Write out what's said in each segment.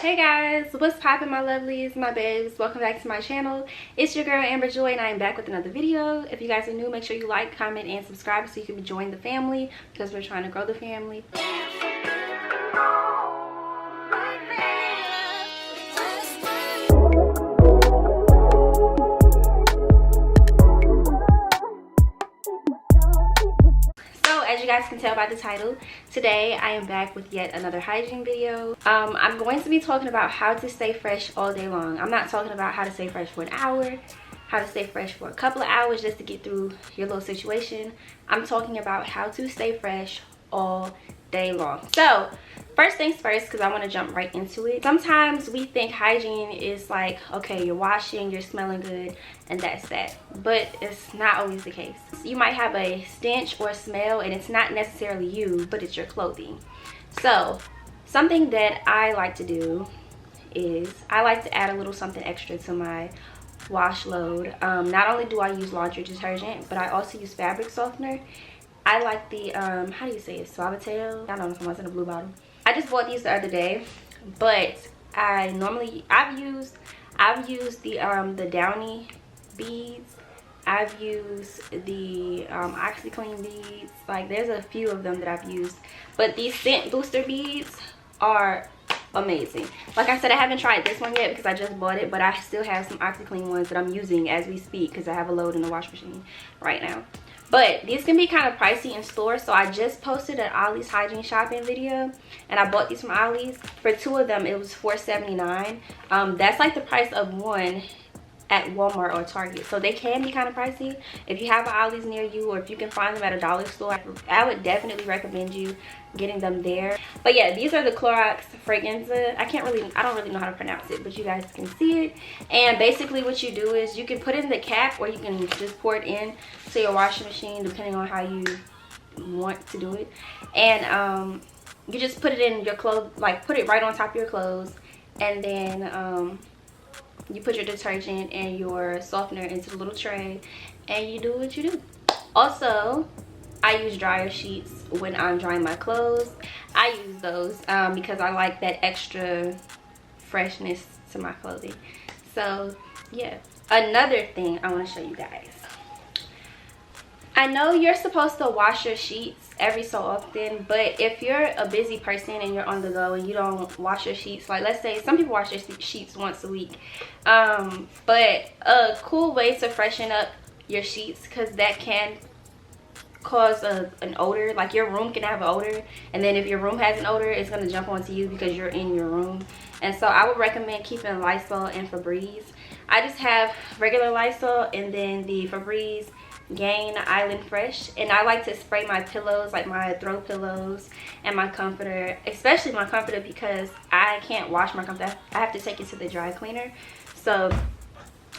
Hey guys, what's poppin', my lovelies, my babes? Welcome back to my channel. It's your girl Amber Joy and I am back with another video. If you guys are new, make sure you like, comment, and subscribe so you can join the family because we're trying to grow the family. As you guys can tell by the title, today I am back with yet another hygiene video. I'm going to be talking about how to stay fresh all day long. I'm not talking about how to stay fresh for an hour, how to stay fresh for a couple of hours just to get through your little situation. I'm talking about how to stay fresh all day long. So first things first, because I want to jump right into it. Sometimes we think hygiene is like, okay, you're washing, you're smelling good, and that's that. But it's not always the case. You might have a stench or smell and it's not necessarily you, but it's your clothing. So something that I like to do is I like to add a little something extra to my wash load. Not only do I use laundry detergent, but I also use fabric softener. I like the how do you say it, Suavitel? I don't know if I'm in a blue bottle. I just bought these the other day, but I've used the Downy beads. I've used the OxyClean beads. Like, there's a few of them that I've used, but these scent booster beads are amazing. Like I said, I haven't tried this one yet because I just bought it, but I still have some OxyClean ones that I'm using as we speak because I have a load in the wash machine right now. But these can be kind of pricey in stores, so I just posted an Ollie's hygiene shopping video and I bought these from Ollie's. For two of them it was $4.79. That's like the price of one at Walmart or Target, so they can be kind of pricey. If you have an Ollie's near you, or if you can find them at a dollar store, I would definitely recommend you getting them there. But yeah, these are the Clorox Fragrances. I don't really know how to pronounce it, but you guys can see it. And basically what you do is you can put it in the cap, or you can just pour it in to your washing machine depending on how you want to do it. And you just put it in your clothes, like put it right on top of your clothes, and then you put your detergent and your softener into the little tray and you do what you do. Also, I use dryer sheets when I'm drying my clothes. I use those because I like that extra freshness to my clothing. So yeah, another thing I want to show you guys. I know you're supposed to wash your sheets every so often, but if you're a busy person and you're on the go and you don't wash your sheets, like let's say some people wash their sheets once a week, but a cool way to freshen up your sheets, because that can cause an odor, like your room can have an odor, and then if your room has an odor, it's going to jump onto you because you're in your room. And so I would recommend keeping Lysol and Febreze. I just have regular Lysol and then the Febreze Gain Island Fresh, and I like to spray my pillows, like my throw pillows and my comforter, especially my comforter, because I can't wash my comforter. I have to take it to the dry cleaner, so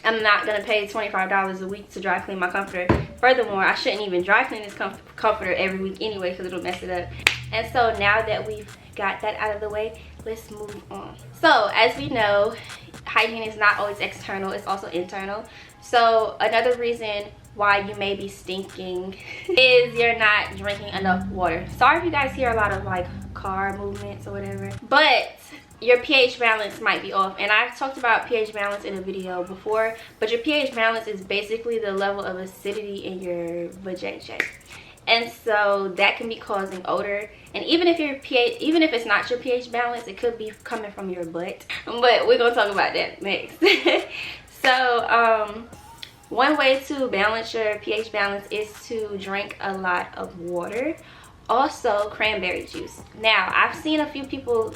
I'm not gonna pay $25 a week to dry clean my comforter. Furthermore, I shouldn't even dry clean this comforter every week anyway because it'll mess it up. And so now that we've got that out of the way, let's move on. So as we know, hygiene is not always external, it's also internal. So another reason why you may be stinking is you're not drinking enough water. Sorry if you guys hear a lot of like car movements or whatever, but your pH balance might be off. And I've talked about pH balance in a video before, but your pH balance is basically the level of acidity in your vajayjay. And so that can be causing odor. And even if it's not your pH balance, it could be coming from your butt. But we're gonna talk about that next. So one way to balance your pH balance is to drink a lot of water. Also, cranberry juice. Now, I've seen a few people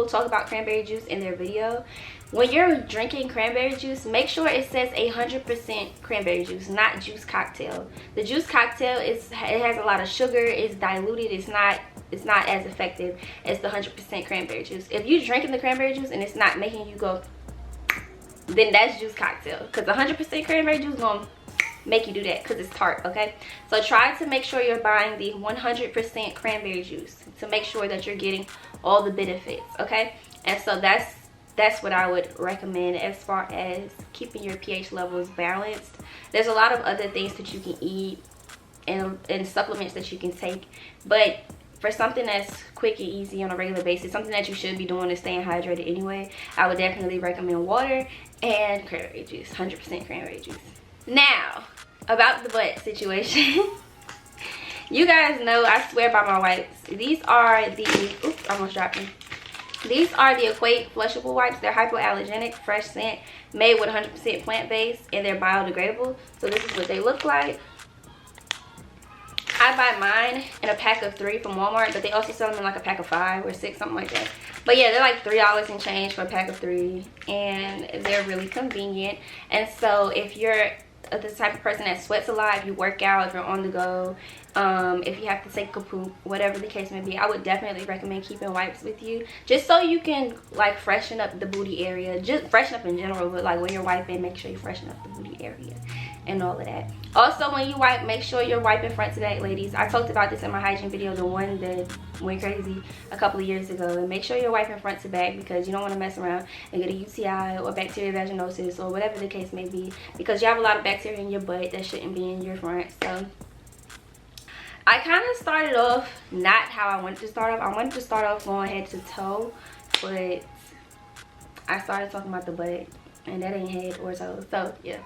talk about cranberry juice in their video. When you're drinking cranberry juice, make sure it says 100% cranberry juice, not juice cocktail. The juice cocktail it has a lot of sugar, it's diluted, it's not as effective as the 100% cranberry juice. If you're drinking the cranberry juice and it's not making you go, then that's juice cocktail, because 100% cranberry juice gonna make you do that because it's tart. Okay, so try to make sure you're buying the 100% cranberry juice to make sure that you're getting all the benefits. Okay, and so that's what I would recommend as far as keeping your pH levels balanced. There's a lot of other things that you can eat and supplements that you can take, but for something that's quick and easy on a regular basis, something that you should be doing is staying hydrated anyway, I would definitely recommend water and cranberry juice. 100% cranberry juice. Now, about the butt situation. You guys know I swear by my wipes. These are the, oops, I almost dropped them. These are the Equate Flushable wipes. They're hypoallergenic, fresh scent, made with 100% plant-based, and they're biodegradable. So this is what they look like. I buy mine in a pack of 3 from Walmart, but they also sell them in like a pack of 5 or 6, something like that. But yeah, they're like $3 and change for a pack of 3, and they're really convenient. And so if you're the type of person that sweats a lot, if you work out, if you're on the go, if you have to take a poop, whatever the case may be, I would definitely recommend keeping wipes with you, just so you can like freshen up the booty area, just freshen up in general, but like when you're wiping, make sure you freshen up the booty area and all of that. Also, when you wipe, make sure you're wiping front to back, ladies. I talked about this in my hygiene video, the one that went crazy a couple of years ago. And make sure you're wiping front to back, because you don't want to mess around and get a UTI or bacterial vaginosis or whatever the case may be, because you have a lot of bacteria in your butt that shouldn't be in your front. So I kind of started off not how I wanted to start off. I wanted to start off going head to toe, but I started talking about the butt, and that ain't head or toe, so yeah.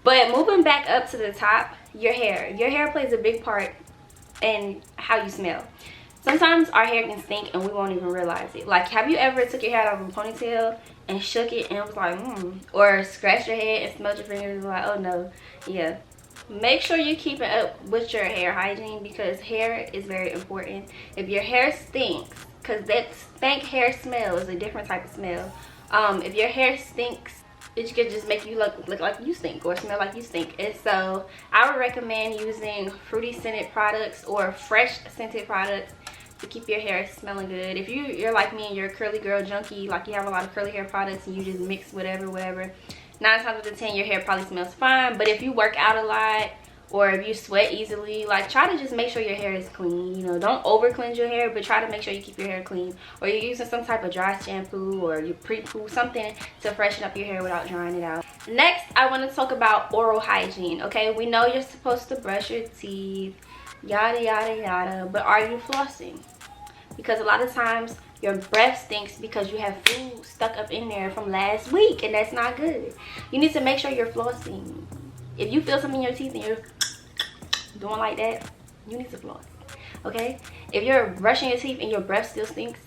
But moving back up to the top, your hair plays a big part in how you smell. Sometimes our hair can stink and we won't even realize it. Like, have you ever took your hair out of a ponytail and shook it and it was like or scratched your head and smelled your fingers and was like, oh no? Yeah, make sure you're keeping up with your hair hygiene, because hair is very important. If your hair stinks, because that stank hair smell is a different type of smell. If your hair stinks, it could just make you look like you stink or smell like you stink. And so I would recommend using fruity scented products or fresh scented products to keep your hair smelling good. If you're like me and you're a curly girl junkie, like you have a lot of curly hair products and you just mix whatever, 9 times out of 10 your hair probably smells fine. But if you work out a lot, or if you sweat easily, like, try to just make sure your hair is clean. You know, don't over cleanse your hair, but try to make sure you keep your hair clean, or you're using some type of dry shampoo or you pre-poo, something to freshen up your hair without drying it out. Next, I want to talk about oral hygiene. Okay, we know you're supposed to brush your teeth, yada yada yada, but are you flossing? Because a lot of times your breath stinks because you have food stuck up in there from last week, and that's not good. You need to make sure you're flossing. If you feel something in your teeth and you're doing like that, you need to floss. Okay, if you're brushing your teeth and your breath still stinks,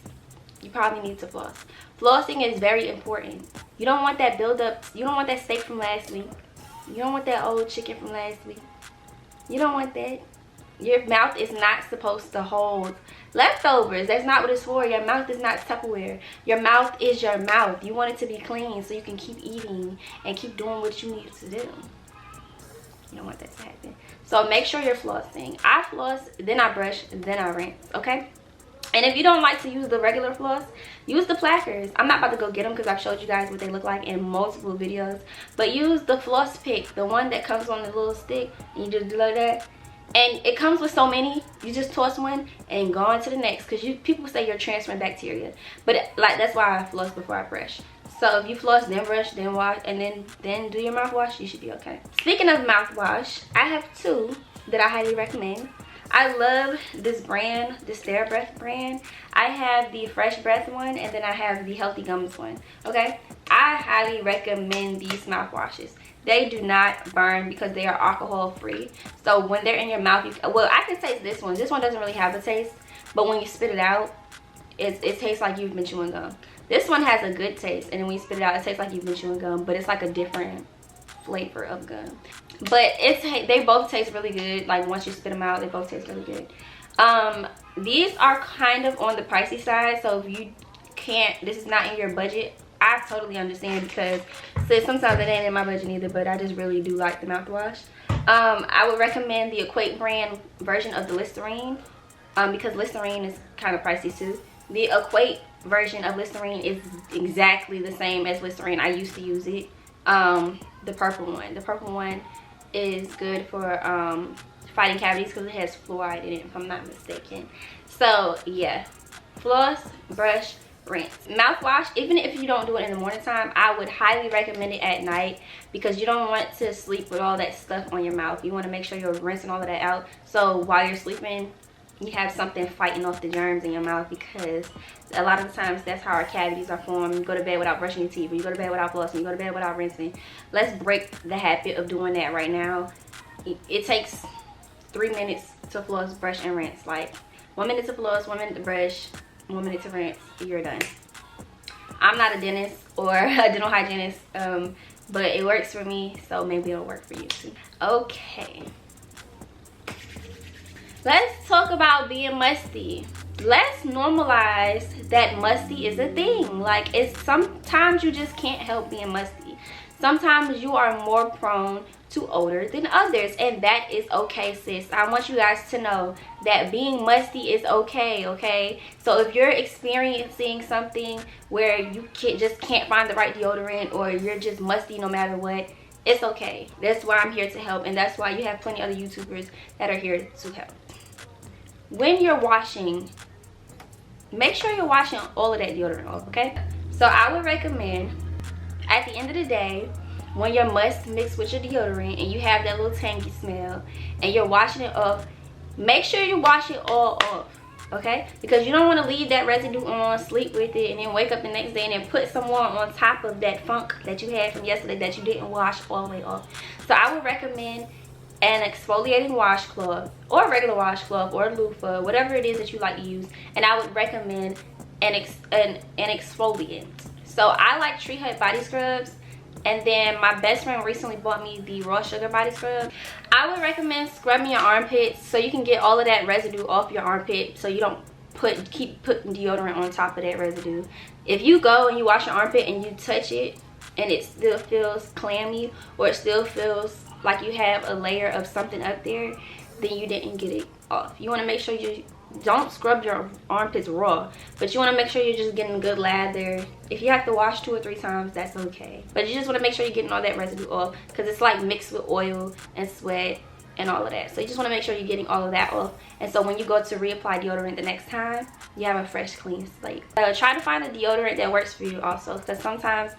you probably need to floss. Flossing is very important. You don't want that buildup. You don't want that steak from last week. You don't want that old chicken from last week. You don't want that. Your mouth is not supposed to hold leftovers. That's not what it's for. Your mouth is not Tupperware. Your mouth is your mouth. You want it to be clean so you can keep eating and keep doing what you need to do. You don't want that to happen. So make sure you're flossing. I floss, then I brush, then I rinse, okay? And if you don't like to use the regular floss, use the plackers. I'm not about to go get them because I've showed you guys what they look like in multiple videos. But use the floss pick, the one that comes on the little stick, and you just do like that. And it comes with so many, you just toss one and go on to the next, because people say you're transferring bacteria. But like, that's why I floss before I brush. So if you floss, then brush, then wash, and then do your mouthwash, you should be okay. Speaking of mouthwash, I have 2 that I highly recommend. I love this brand, this TheraBreath brand. I have the Fresh Breath one, and then I have the Healthy Gums one, okay? I highly recommend these mouthwashes. They do not burn because they are alcohol free. So when they're in your mouth, well, I can taste this one. This one doesn't really have a taste, but when you spit it out, it tastes like you've been chewing gum. This one has a good taste, and then when you spit it out, it tastes like you've been chewing gum, but it's like a different flavor of gum. But they both taste really good. Like, once you spit them out, they both taste really good. These are kind of on the pricey side, so if you can't, this is not in your budget, I totally understand, because sometimes it ain't in my budget either, but I just really do like the mouthwash. I would recommend the Equate brand version of the Listerine, because Listerine is kind of pricey too. The Equate version of Listerine is exactly the same as Listerine. I used to use it. The purple one is good for fighting cavities because it has fluoride in it, if I'm not mistaken. So yeah, floss, brush, rinse. Mouthwash, even if you don't do it in the morning time, I would highly recommend it at night, because you don't want to sleep with all that stuff on your mouth. You want to make sure you're rinsing all of that out, so while you're sleeping, you have something fighting off the germs in your mouth, because a lot of the times that's how our cavities are formed. You go to bed without brushing your teeth, or you go to bed without flossing, you go to bed without rinsing. Let's break the habit of doing that right now. It takes 3 minutes to floss, brush, and rinse. Like 1 minute to floss, 1 minute to brush, 1 minute to rinse, you're done. I'm not a dentist or a dental hygienist, but it works for me, so maybe it'll work for you too. Okay. Let's talk about being musty. Let's normalize that musty is a thing. Like, it's sometimes you just can't help being musty. Sometimes you are more prone to odor than others, and that is okay, sis. I want you guys to know that being musty is okay, okay? So if you're experiencing something where you just can't find the right deodorant, or you're just musty no matter what, it's okay. That's why I'm here to help, and that's why you have plenty of other YouTubers that are here to help. When you're washing, make sure you're washing all of that deodorant off, okay? So I would recommend, at the end of the day, when your must mixed with your deodorant and you have that little tangy smell and you're washing it off, make sure you wash it all off, okay? Because you don't want to leave that residue on, sleep with it, and then wake up the next day and then put some more on top of that funk that you had from yesterday that you didn't wash all the way off. So I would recommend an exfoliating washcloth, or a regular washcloth, or a loofah, whatever it is that you like to use. And I would recommend an exfoliant. So I like Tree Hut body scrubs, and then my best friend recently bought me the raw sugar body scrub. I would recommend scrubbing your armpits so you can get all of that residue off your armpit, so you don't keep putting deodorant on top of that residue. If you go and you wash your armpit and you touch it and it still feels clammy, or it still feels like you have a layer of something up there, then you didn't get it off. You want to make sure you don't scrub your armpits raw, but you want to make sure you're just getting good lather. If you have to wash 2 or 3 times, that's okay, but you just want to make sure you're getting all that residue off, because it's like mixed with oil and sweat and all of that. So you just want to make sure you're getting all of that off, and so when you go to reapply deodorant the next time, you have a fresh, clean slate. Try to find a deodorant that works for you also, because sometimes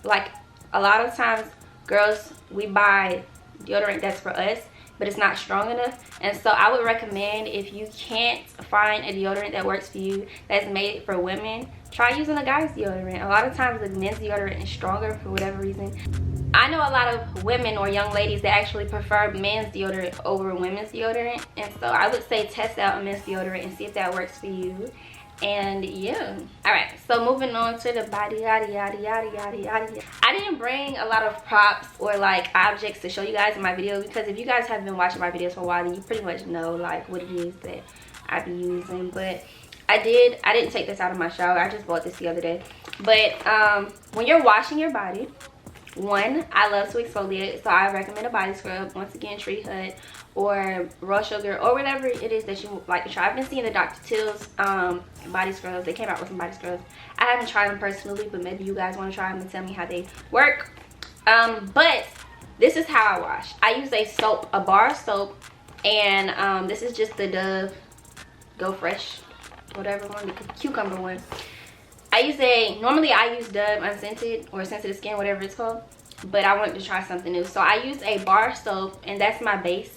like a lot of times girls, we buy deodorant that's for us, but it's not strong enough. And so I would recommend, if you can't find a deodorant that works for you, that's made for women, try using a guy's deodorant. A lot of times the men's deodorant is stronger for whatever reason. I know a lot of women or young ladies that actually prefer men's deodorant over women's deodorant, and so I would say test out a men's deodorant and see if that works for you. And yeah, all right, so moving on to the body, yada yada yada yada yada. I didn't bring a lot of props or like objects to show you guys in my video, because if you guys have been watching my videos for a while, then you pretty much know like what it is that I be using. But I didn't take this out of my shower, I just bought this the other day. But when you're washing your body, one, I love to exfoliate, so I recommend a body scrub. Once again, Tree Hut or raw sugar, or whatever it is that you like to try. I've been seeing the Dr. Till's body scrubs. They came out with some body scrubs. I haven't tried them personally, but maybe you guys want to try them and tell me how they work. But this is how I wash. I use a bar of soap, and this is just the Dove Go Fresh, whatever one, the cucumber one. Normally I use Dove Unscented or Sensitive Skin, whatever it's called, but I wanted to try something new. So I use a bar soap, and that's my base.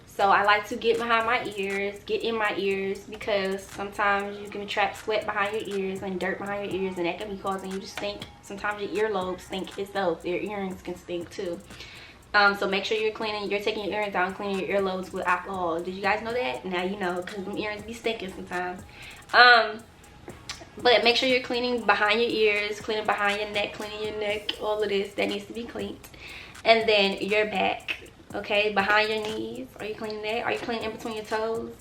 So I like to get behind my ears, get in my ears, because sometimes you can trap sweat behind your ears and dirt behind your ears, and that can be causing you to stink. Sometimes your earlobes stink itself. Your earrings can stink too. So make sure you're taking your earrings out and cleaning your earlobes with alcohol. Did you guys know that? Now you know, because them earrings be stinking sometimes. But make sure you're cleaning behind your ears, cleaning behind your neck, cleaning your neck, all of this that needs to be cleaned. And then your back, okay, behind your knees. Are you cleaning that? Are you cleaning in between your toes?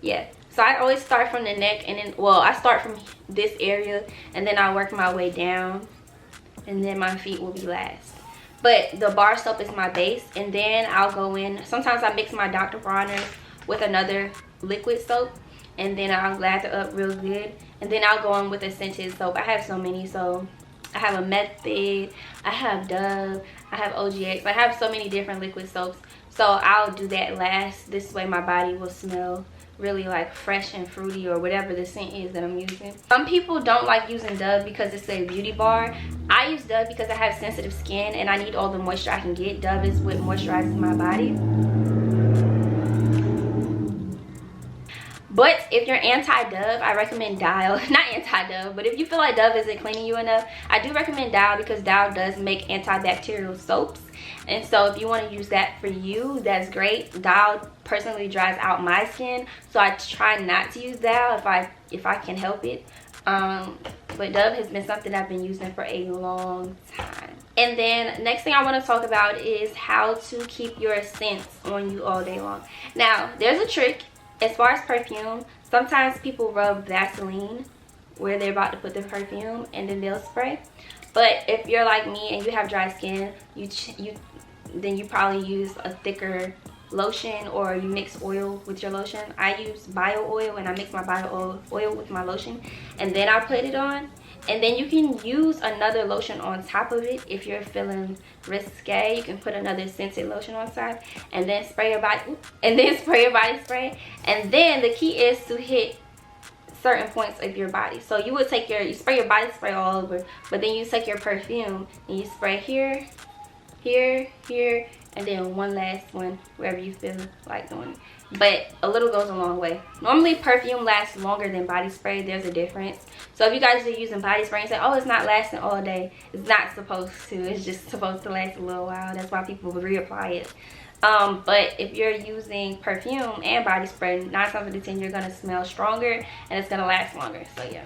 Yeah. So I always start from the neck, and then, well, I start from this area, and then I work my way down, and then my feet will be last. But the bar soap is my base, and then I'll go in. Sometimes I mix my Dr. Bronner with another liquid soap, and then I'll lather up real good, and then I'll go on with a scented soap. I have so many. So I have a Method, I have Dove, I have OGX. I have so many different liquid soaps, so I'll do that last. This way my body will smell really like fresh and fruity, or whatever the scent is that I'm using. Some people don't like using Dove because it's a beauty bar. I use Dove because I have sensitive skin and I need all the moisture I can get. Dove is what moisturizes my body. But if you're anti-Dove, I recommend Dial. Not anti-Dove, but if you feel like Dove isn't cleaning you enough, I do recommend Dial, because Dial does make antibacterial soaps. And so if you want to use that for you, that's great. Dial personally dries out my skin, so I try not to use Dial if I can help it. But Dove has been something I've been using for a long time. And then next thing I want to talk about is how to keep your scents on you all day long. Now, there's a trick as far as perfume. Sometimes people rub Vaseline where they're about to put the perfume, and then they'll spray. But if you're like me and you have dry skin, then you probably use a thicker lotion, or you mix oil with your lotion. I use bio oil, and I mix my bio oil with my lotion, and then I put it on. And then you can use another lotion on top of it if you're feeling risque. You can put another scented lotion on top, and then spray your body, and then spray your body spray. And then the key is to hit certain points of your body. So you would take you spray your body spray all over, but then you take your perfume and you spray here, here, here, and then one last one wherever you feel like doing it. But a little goes a long way. Normally perfume lasts longer than body spray. There's a difference. So if you guys are using body spray and say, oh, it's not lasting all day, it's not supposed to. It's just supposed to last a little while. That's why people will reapply it. But if you're using perfume and body spray, 9 times out of 10 you're gonna smell stronger, and it's gonna last longer. So yeah.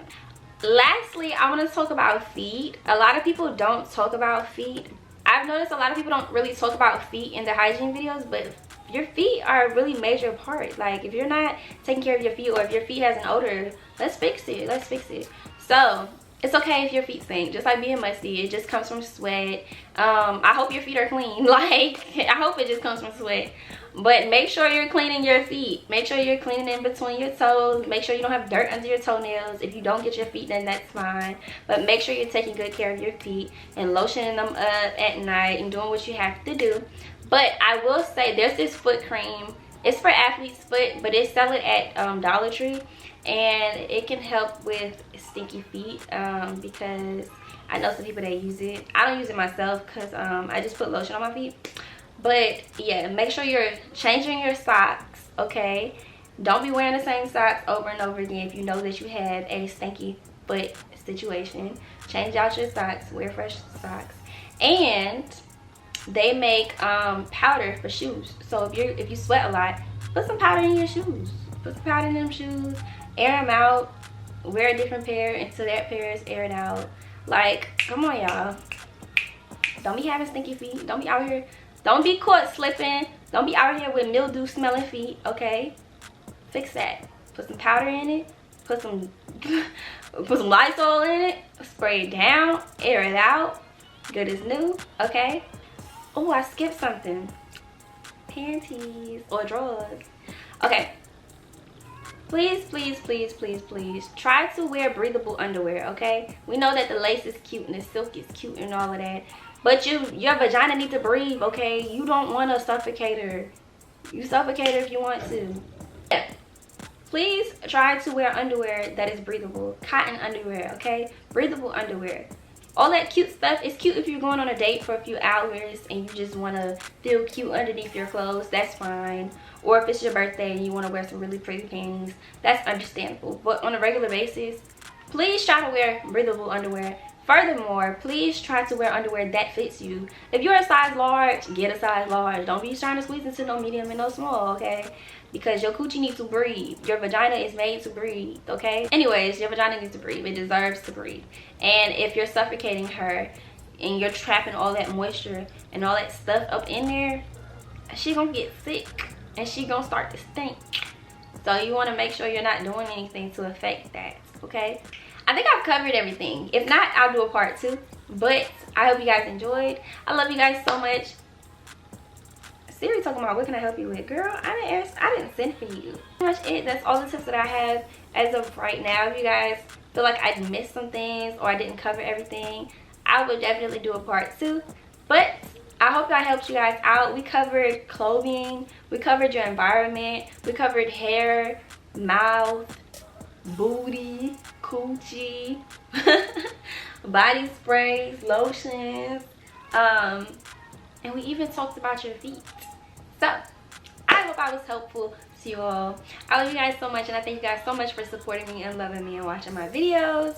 Lastly, I want to talk about feet. A lot of people don't talk about feet. I've noticed a lot of people don't really talk about feet in their hygiene videos, but your feet are a really major part. Like, if you're not taking care of your feet, or if your feet has an odor, let's fix it. Let's fix it. So it's okay if your feet stink, just like being musty. It just comes from sweat. I hope your feet are clean. Like, I hope it just comes from sweat. But make sure you're cleaning your feet. Make sure you're cleaning in between your toes. Make sure you don't have dirt under your toenails. If you don't get your feet, then that's fine. But make sure you're taking good care of your feet and lotioning them up at night and doing what you have to do. But I will say, there's this foot cream. It's for athlete's foot, but they sell it at Dollar Tree. And it can help with stinky feet, because I know some people that use it. I don't use it myself because I just put lotion on my feet. But yeah, make sure you're changing your socks, okay? Don't be wearing the same socks over and over again if you know that you have a stinky foot situation. Change out your socks, wear fresh socks. And they make powder for shoes. So if you sweat a lot, put some powder in your shoes. Put some powder in them shoes, air them out, wear a different pair until that pair is aired out. Like, come on, y'all. Don't be having stinky feet. Don't be out here. Don't be caught slipping. Don't be out here with mildew smelling feet, okay? Fix that. Put some powder in it. Put some Lysol in it. Spray it down. Air it out. Good as new, okay? Oh, I skipped something. Panties or drawers. Okay. Please, please, please, please, please try to wear breathable underwear, okay? We know that the lace is cute and the silk is cute and all of that. But your vagina needs to breathe, okay? You don't want a suffocator. You suffocate her if you want to. Yeah. Please try to wear underwear that is breathable. Cotton underwear, okay? Breathable underwear. All that cute stuff is cute if you're going on a date for a few hours and you just want to feel cute underneath your clothes. That's fine. Or if it's your birthday and you want to wear some really pretty things, that's understandable. But on a regular basis, please try to wear breathable underwear. Furthermore, please try to wear underwear that fits you. If you're a size large, get a size large. Don't be trying to squeeze into no medium and no small, okay? Because your coochie needs to breathe. Your vagina is made to breathe, okay? Anyways, your vagina needs to breathe. It deserves to breathe. And if you're suffocating her and you're trapping all that moisture and all that stuff up in there, she gonna get sick and she gonna start to stink. So you want to make sure you're not doing anything to affect that, okay? I think I've covered everything. If not, I'll do a part 2. But I hope you guys enjoyed. I love you guys so much. Siri talking about what can I help you with? Girl, I didn't send for you. Pretty much it. That's all the tips that I have as of right now. If you guys feel like I missed some things or I didn't cover everything, I would definitely do a part 2. But I hope that helped you guys out. We covered clothing. We covered your environment. We covered hair, mouth, booty, coochie, body sprays, lotions, and we even talked about your feet. So I hope I was helpful. to you all. I love you guys so much, and I thank you guys so much for supporting me and loving me and watching my videos.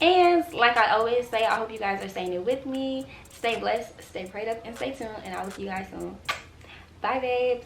And like I always say, I hope you guys are staying here with me. Stay blessed, stay prayed up, and stay tuned, and I'll see you guys soon. Bye babes.